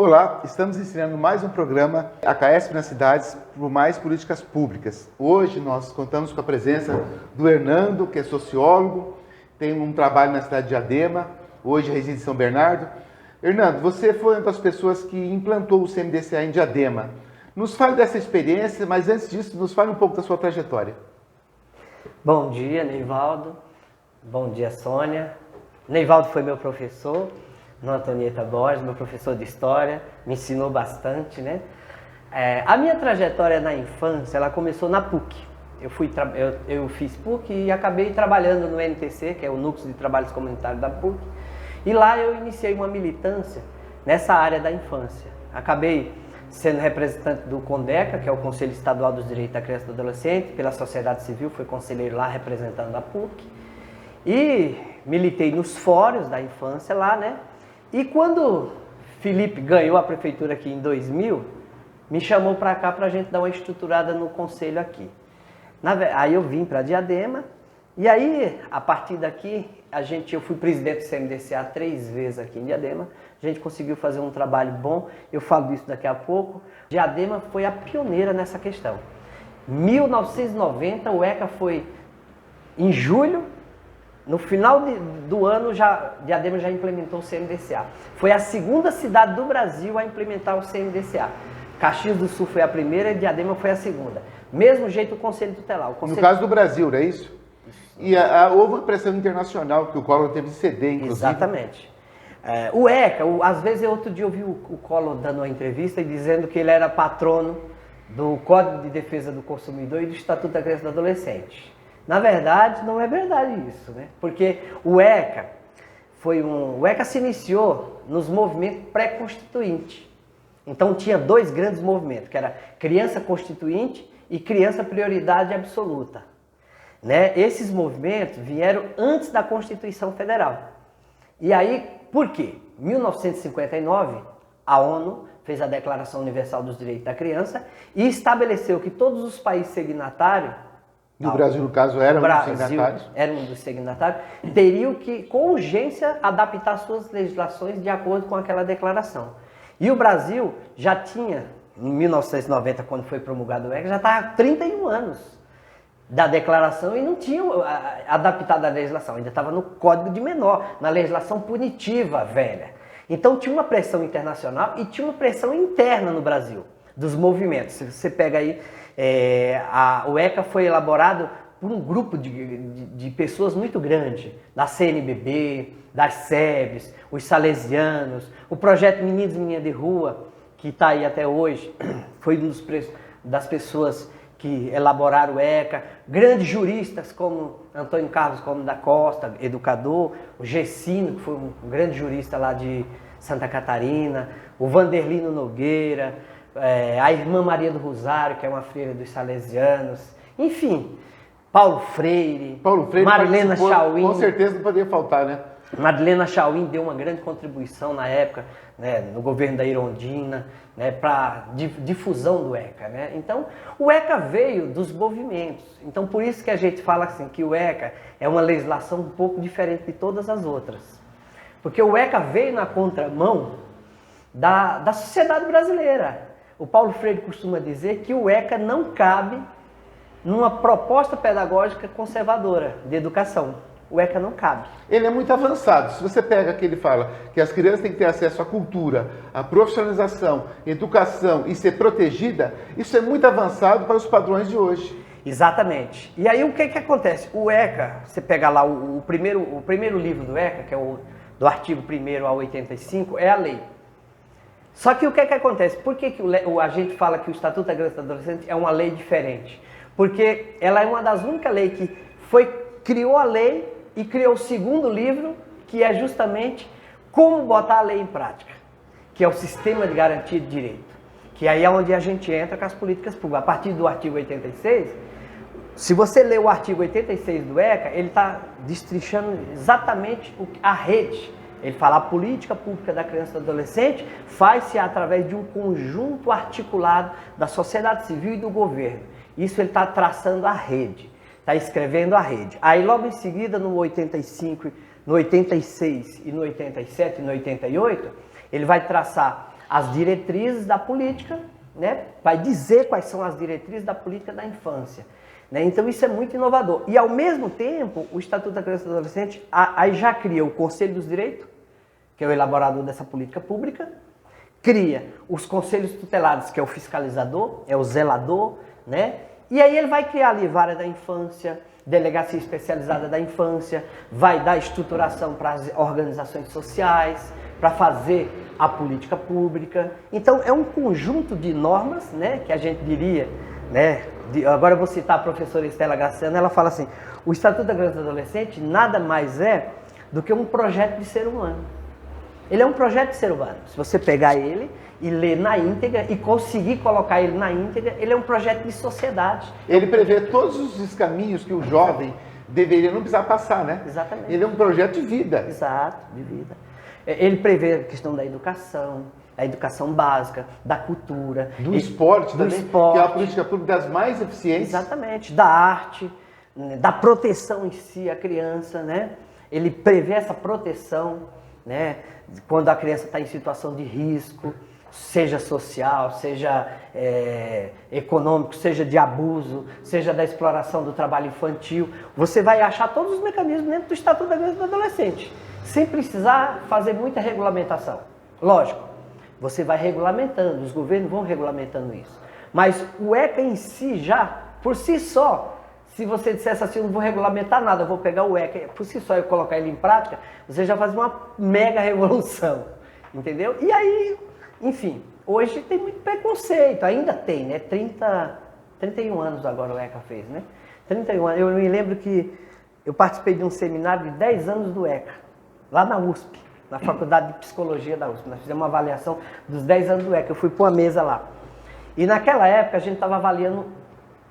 Olá, estamos ensinando mais um programa ACAESP nas cidades por mais políticas públicas. Hoje nós contamos com a presença do Hernando, que é sociólogo, tem um trabalho na cidade de Diadema, hoje reside em São Bernardo. Hernando, você foi uma das pessoas que implantou o CMDCA em Diadema. Nos fale dessa experiência, mas antes disso, nos fale um pouco da sua trajetória. Bom dia, Neivaldo. Bom dia, Sônia. Neivaldo foi meu professor, no Antonieta Borges, meu professor de História, me ensinou bastante, né? A minha trajetória na infância, ela começou na PUC. Eu fiz PUC e acabei trabalhando no NTC, que é o Núcleo de Trabalhos Comunitários da PUC, e lá eu iniciei uma militância nessa área da infância. Acabei sendo representante do CONDECA, que é o Conselho Estadual dos Direitos da Criança e do Adolescente, pela sociedade civil, fui conselheiro lá representando a PUC, e militei nos fóruns da infância lá, né? E quando Felipe ganhou a prefeitura aqui em 2000, me chamou para cá para a gente dar uma estruturada no conselho aqui. Aí eu vim para Diadema, e aí, a partir daqui, eu fui presidente do CMDCA 3 vezes aqui em Diadema, a gente conseguiu fazer um trabalho bom, eu falo disso daqui a pouco. Diadema foi a pioneira nessa questão. Em 1990, o ECA foi em julho. No final do ano, Diadema já implementou o CMDCA. Foi a segunda cidade do Brasil a implementar o CMDCA. Caxias do Sul foi a primeira e Diadema foi a segunda. Mesmo jeito o Conselho Tutelar. No caso do Brasil, não é isso? E houve uma pressão internacional que o Collor teve de ceder, inclusive. Exatamente. O ECA, às vezes outro dia eu vi o Collor dando uma entrevista e dizendo que ele era patrono do Código de Defesa do Consumidor e do Estatuto da Criança e do Adolescente. Na verdade, não é verdade isso, né? Porque o ECA se iniciou nos movimentos pré-constituintes. Então tinha dois grandes movimentos, que era Criança Constituinte e Criança Prioridade Absoluta. Né? Esses movimentos vieram antes da Constituição Federal. E aí, por quê? Em 1959, a ONU fez a Declaração Universal dos Direitos da Criança e estabeleceu que todos os países signatários, no Brasil, no caso, era um dos signatários. Era um dos signatários, teriam que, com urgência, adaptar suas legislações de acordo com aquela declaração. E o Brasil já tinha, em 1990, quando foi promulgado o ECA, já estava há 31 anos da declaração e não tinha adaptado a legislação, ainda estava no Código de Menor, na legislação punitiva velha. Então tinha uma pressão internacional e tinha uma pressão interna no Brasil, dos movimentos. Se você pega aí, o ECA foi elaborado por um grupo de pessoas muito grande, da CNBB, das SEBs, os salesianos, o projeto Meninos e Meninas de Rua, que está aí até hoje, foi um das pessoas que elaboraram o ECA, grandes juristas como Antônio Carlos Gomes da Costa, educador, o Gessino, que foi um grande jurista lá de Santa Catarina, o Vanderlino Nogueira, a irmã Maria do Rosário, que é uma freira dos salesianos, enfim, Paulo Freire, Marilena Chauim. Com certeza não poderia faltar, né? Marilena Chauim deu uma grande contribuição na época, né, no governo da Irondina, né, para difusão do ECA. Né? Então, o ECA veio dos movimentos. Então, por isso que a gente fala assim, que o ECA é uma legislação um pouco diferente de todas as outras. Porque o ECA veio na contramão da sociedade brasileira. O Paulo Freire costuma dizer que o ECA não cabe numa proposta pedagógica conservadora de educação. O ECA não cabe. Ele é muito avançado. Se você pega que ele fala que as crianças têm que ter acesso à cultura, à profissionalização, educação e ser protegida, isso é muito avançado para os padrões de hoje. Exatamente. E aí o que acontece? O ECA, você pega lá o primeiro livro do ECA, que é do artigo 1º ao 85, é a lei. Só que o que acontece? Por que a gente fala que o Estatuto da Criança e do Adolescente é uma lei diferente? Porque ela é uma das únicas leis que criou a lei e criou o segundo livro, que é justamente como botar a lei em prática, que é o Sistema de Garantia de Direito, que aí é onde a gente entra com as políticas públicas. A partir do artigo 86, se você ler o artigo 86 do ECA, ele está destrinchando exatamente a rede. Ele fala a política pública da criança e do adolescente faz-se através de um conjunto articulado da sociedade civil e do governo. Isso ele está traçando a rede. Está escrevendo a rede. Aí logo em seguida, no 85, no 86 e no 87 e no 88, ele vai traçar as diretrizes da política, né? Vai dizer quais são as diretrizes da política da infância. Né? Então isso é muito inovador. E ao mesmo tempo, o Estatuto da Criança e do Adolescente aí já cria o Conselho dos Direitos, que é o elaborador dessa política pública, cria os conselhos tutelares, que é o fiscalizador, é o zelador, né? E aí ele vai criar ali vara da infância, delegacia especializada da infância, vai dar estruturação para as organizações sociais, para fazer a política pública. Então é um conjunto de normas, né, que a gente diria, né, agora eu vou citar a professora Estela Graciano, ela fala assim, o Estatuto da Criança e do Adolescente nada mais é do que um projeto de ser humano. Ele é um projeto de ser humano. Se você pegar ele e ler na íntegra e conseguir colocar ele na íntegra, ele é um projeto de sociedade. Ele prevê todos os caminhos que o jovem deveria não precisar passar, né? Exatamente. Ele é um projeto de vida. Exato, de vida. Ele prevê a questão da educação básica, da cultura. Do esporte do também, esporte, que é a política pública das mais eficientes. Exatamente, da arte, da proteção em si à criança, né? Ele prevê essa proteção, né? Quando a criança está em situação de risco, seja social, seja econômico, seja de abuso, seja da exploração do trabalho infantil. Você vai achar todos os mecanismos dentro do Estatuto da Criança e do Adolescente, sem precisar fazer muita regulamentação. Lógico, você vai regulamentando, os governos vão regulamentando isso. Mas o ECA em si já, por si só, se você dissesse assim, eu não vou regulamentar nada, eu vou pegar o ECA, por si só eu colocar ele em prática, você já faz uma mega revolução, entendeu? E aí, enfim, hoje tem muito preconceito, ainda tem, né? 31 anos agora o ECA fez, né? 31 anos, eu me lembro que eu participei de um seminário de 10 anos do ECA, lá na USP, na Faculdade de Psicologia da USP. Nós fizemos uma avaliação dos 10 anos do ECA, eu fui para uma mesa lá. E naquela época a gente estava avaliando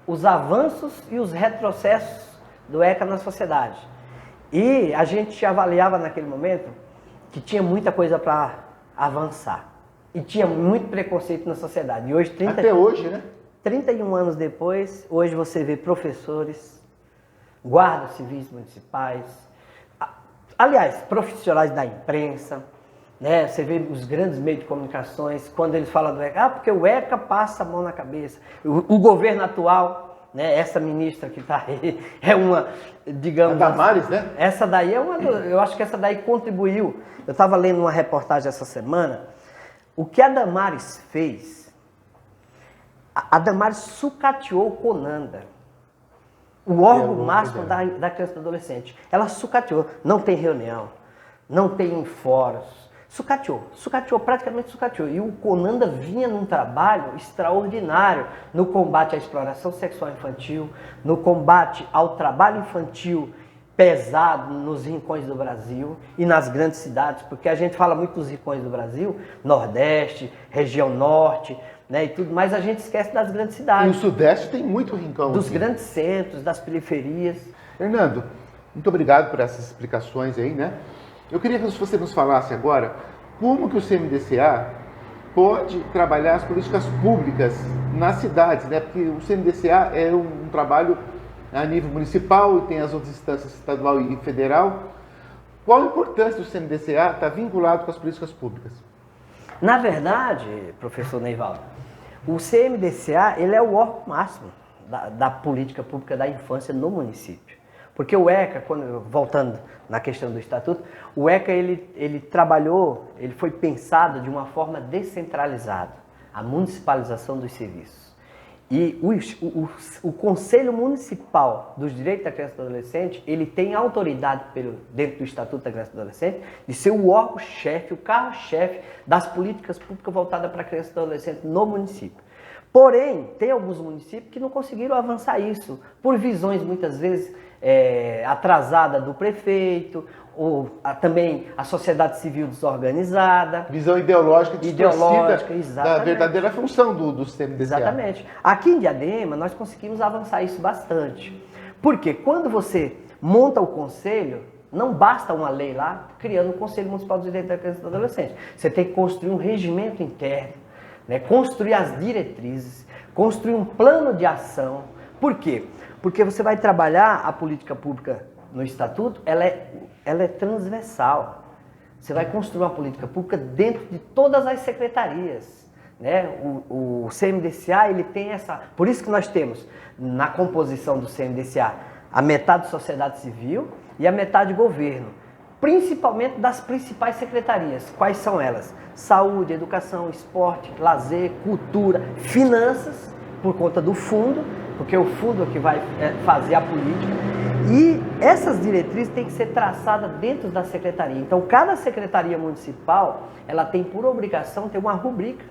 os avanços e os retrocessos do ECA na sociedade. E a gente avaliava naquele momento que tinha muita coisa para avançar. E tinha muito preconceito na sociedade. E hoje, até hoje, né? 31 anos depois, hoje você vê professores, guardas civis municipais, aliás, profissionais da imprensa, né? Você vê os grandes meios de comunicações, quando eles falam do ECA, porque o ECA passa a mão na cabeça. O governo atual, né? Essa ministra que está aí, é uma, digamos... A Damares, né? Essa daí é uma... Eu acho que essa daí contribuiu. Eu estava lendo uma reportagem essa semana. O que a Damares fez, a Damares sucateou o CONANDA, o órgão máximo da criança e do adolescente. Ela sucateou. Não tem reunião, não tem fóruns. Sucateou, praticamente sucateou. E o CONANDA vinha num trabalho extraordinário no combate à exploração sexual infantil, no combate ao trabalho infantil pesado nos rincões do Brasil e nas grandes cidades, porque a gente fala muito dos rincões do Brasil, Nordeste, região Norte, né, e tudo, mas a gente esquece das grandes cidades. E o Sudeste tem muito rincão. Dos aqui. Grandes centros, das periferias. Fernando, muito obrigado por essas explicações aí, né? Eu queria que você nos falasse agora como que o CMDCA pode trabalhar as políticas públicas nas cidades, né? Porque o CMDCA é um trabalho a nível municipal e tem as outras instâncias estadual e federal. Qual a importância do CMDCA estar vinculado com as políticas públicas? Na verdade, professor Neivaldo, o CMDCA ele é o órgão máximo da política pública da infância no município. Porque o ECA, voltando na questão do estatuto, o ECA ele trabalhou, ele foi pensado de uma forma descentralizada, a municipalização dos serviços. E o Conselho Municipal dos Direitos da Criança e do Adolescente, ele tem autoridade dentro do Estatuto da Criança e do Adolescente de ser o órgão-chefe, o carro-chefe das políticas públicas voltadas para a criança e adolescente no município. Porém, tem alguns municípios que não conseguiram avançar isso, por visões muitas vezes atrasadas do prefeito, ou também a sociedade civil desorganizada. Visão ideológica distorcida da verdadeira função do CMDCA. Exatamente. Aqui em Diadema, nós conseguimos avançar isso bastante. Porque quando você monta o conselho, não basta uma lei lá criando o Conselho Municipal dos Direitos da Criança e do Adolescente. Você tem que construir um regimento interno, né? Construir as diretrizes, construir um plano de ação. Por quê? Porque você vai trabalhar a política pública no Estatuto, ela é transversal. Você vai construir uma política pública dentro de todas as secretarias. Né? O CMDCA, ele tem essa... Por isso que nós temos, na composição do CMDCA, a metade sociedade civil e a metade governo. Principalmente das principais secretarias. Quais são elas? Saúde, educação, esporte, lazer, cultura, finanças, por conta do fundo, porque o fundo é que vai fazer a política. E essas diretrizes têm que ser traçadas dentro da secretaria. Então, cada secretaria municipal, ela tem por obrigação ter uma rubrica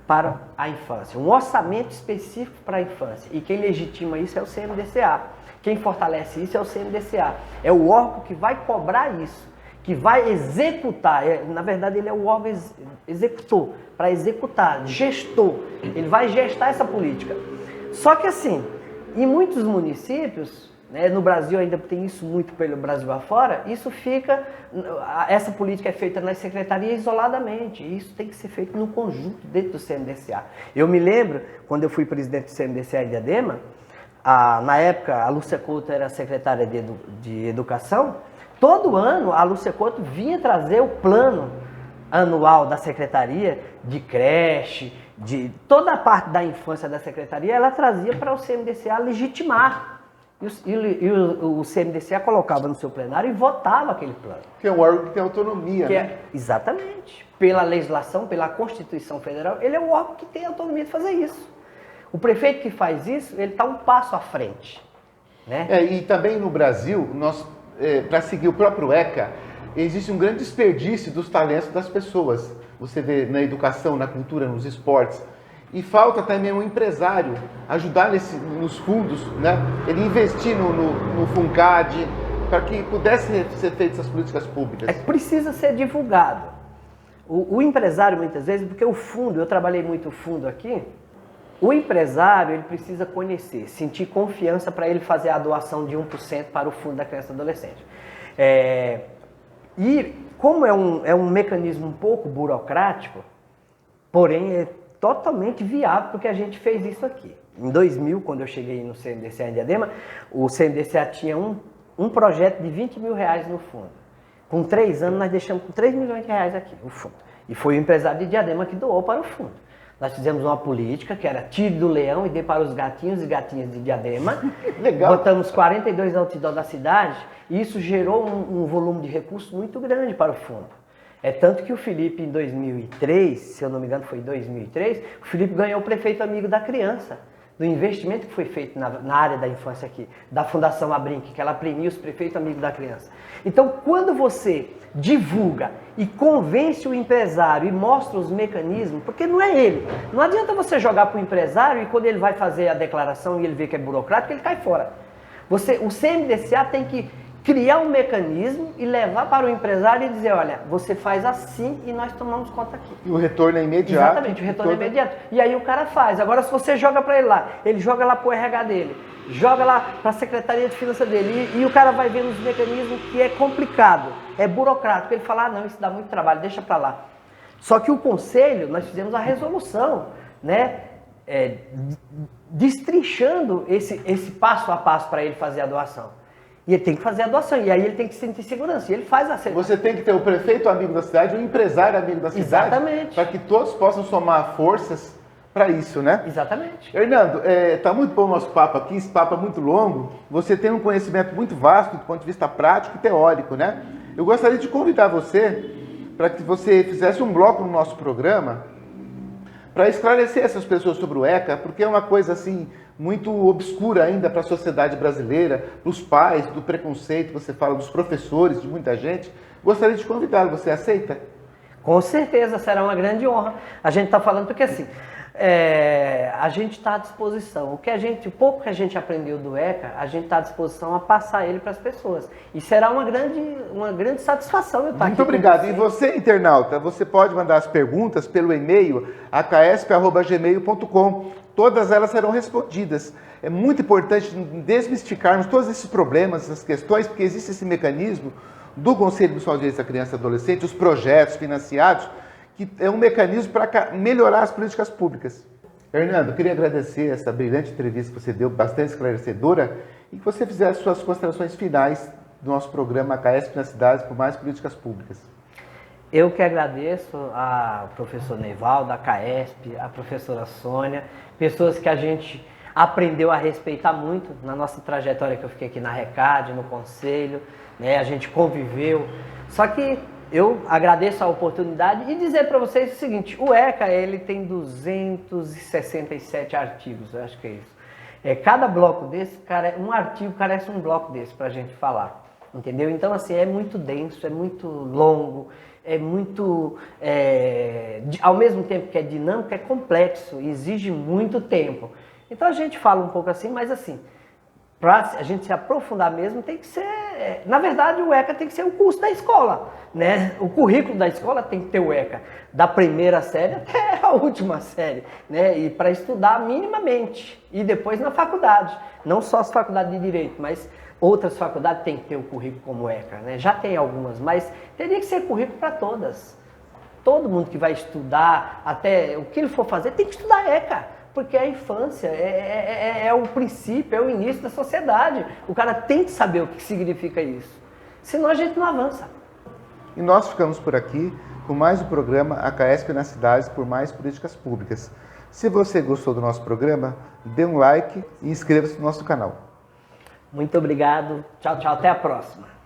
para a infância, um orçamento específico para a infância. E quem legitima isso é o CMDCA. Quem fortalece isso é o CMDCA. É o órgão que vai cobrar isso, que vai executar. Na verdade, ele é o órgão executor, para executar, gestor. Ele vai gestar essa política. Só que assim, em muitos municípios, né, no Brasil ainda tem isso muito pelo Brasil afora, isso fica, essa política é feita nas secretarias isoladamente, e isso tem que ser feito no conjunto dentro do CMDCA. Eu me lembro, quando eu fui presidente do CMDCA em Diadema, na época a Lúcia Couto era secretária de Educação, todo ano a Lúcia Couto vinha trazer o plano anual da secretaria de creche, de toda a parte da infância da secretaria, ela trazia para o CMDCA legitimar. E o CMDCA colocava no seu plenário e votava aquele plano. Que é um órgão que tem autonomia, né? Exatamente. Pela legislação, pela Constituição Federal, ele é o órgão que tem autonomia de fazer isso. O prefeito que faz isso, ele está um passo à frente. Né? E também no Brasil, para seguir o próprio ECA, existe um grande desperdício dos talentos das pessoas. Você vê na educação, na cultura, nos esportes. E falta também um empresário ajudar nos fundos, né? Ele investir no FUNCAD, para que pudessem ser feitas essas políticas públicas. É que precisa ser divulgado. O empresário, muitas vezes, porque o fundo, eu trabalhei muito o fundo aqui, o empresário ele precisa conhecer, sentir confiança para ele fazer a doação de 1% para o Fundo da Criança e Adolescente. E como é um mecanismo um pouco burocrático, porém é totalmente viável, porque a gente fez isso aqui. Em 2000, quando eu cheguei no CMDCA em Diadema, o CMDCA tinha um projeto de 20 mil reais no fundo. Com 3 anos, nós deixamos com 3 milhões de reais aqui, o fundo. E foi o empresário de Diadema que doou para o fundo. Nós fizemos uma política que era tire do leão e dê para os gatinhos e gatinhas de Diadema. Legal. Botamos 42 outdoors da cidade e isso gerou um volume de recursos muito grande para o fundo. É tanto que o Felipe, em 2003, se eu não me engano foi em 2003, o Felipe ganhou o prefeito amigo da criança, do investimento que foi feito na área da infância aqui, da Fundação Abrinq, que ela premia os prefeitos amigos da criança. Então, quando você divulga e convence o empresário e mostra os mecanismos, porque não é ele, não adianta você jogar para o empresário e quando ele vai fazer a declaração e ele vê que é burocrático, ele cai fora. O CMDCA tem que criar um mecanismo e levar para o empresário e dizer, olha, você faz assim e nós tomamos conta aqui. E o retorno é imediato. Exatamente, o retorno é imediato. E aí o cara faz. Agora, se você joga para ele joga lá para o RH dele, joga lá para a Secretaria de Finanças dele e o cara vai vendo os mecanismos que é complicado, é burocrático. Ele fala, não, isso dá muito trabalho, deixa para lá. Só que o conselho, nós fizemos a resolução, né, destrinchando esse passo a passo para ele fazer a doação. E ele tem que fazer a doação, e aí ele tem que sentir segurança, e ele faz a segurança. Você tem que ter o prefeito amigo da cidade, o empresário amigo da cidade. Exatamente. Para que todos possam somar forças para isso, né? Exatamente. Hernando, tá muito bom o nosso papo aqui, esse papo é muito longo, você tem um conhecimento muito vasto do ponto de vista prático e teórico, né? Eu gostaria de convidar você para que você fizesse um bloco no nosso programa para esclarecer essas pessoas sobre o ECA, porque é uma coisa assim muito obscura ainda para a sociedade brasileira, para os pais, do preconceito, você fala dos professores, de muita gente. Gostaria de convidá-lo, você aceita? Com certeza, será uma grande honra. A gente está falando porque assim, a gente está à disposição. O pouco que a gente aprendeu do ECA, a gente está à disposição a passar ele para as pessoas. E será uma grande satisfação eu estar aqui. Muito obrigado. E você, internauta, você pode mandar as perguntas pelo e-mail acaesp@gmail.com. Todas elas serão respondidas. É muito importante desmistificarmos todos esses problemas, essas questões, porque existe esse mecanismo do Conselho Municipal de Direitos da Criança e Adolescente, os projetos financiados, que é um mecanismo para melhorar as políticas públicas. Hernando, eu queria agradecer essa brilhante entrevista que você deu, bastante esclarecedora, e que você fizesse suas considerações finais do nosso programa ACAESP nas cidades por mais políticas públicas. Eu que agradeço ao professor Neivaldo, a CAESP, a professora Sônia, pessoas que a gente aprendeu a respeitar muito na nossa trajetória que eu fiquei aqui na RECAD, no Conselho, né? A gente conviveu. Só que eu agradeço a oportunidade e dizer para vocês o seguinte, o ECA ele tem 267 artigos, eu acho que é isso. Cada bloco desse, cara, um artigo carece um bloco desse para a gente falar, entendeu? Então, assim, é muito denso, é muito longo, é muito, ao mesmo tempo que é dinâmico, é complexo, exige muito tempo. Então a gente fala um pouco assim, mas assim, para a gente se aprofundar mesmo, tem que ser, na verdade o ECA tem que ser o curso da escola, né? O currículo da escola tem que ter o ECA, da primeira série até a última série, né? E para estudar minimamente, e depois na faculdade, não só as faculdades de Direito, mas outras faculdades têm que ter o currículo como ECA, né? Já tem algumas, mas teria que ser currículo para todas. Todo mundo que vai estudar, até o que ele for fazer, tem que estudar ECA. Porque a infância é o princípio, é o início da sociedade. O cara tem que saber o que significa isso. Senão a gente não avança. E nós ficamos por aqui com mais um programa ACAESP nas cidades por mais políticas públicas. Se você gostou do nosso programa, dê um like e inscreva-se no nosso canal. Muito obrigado. Tchau, tchau. Até a próxima.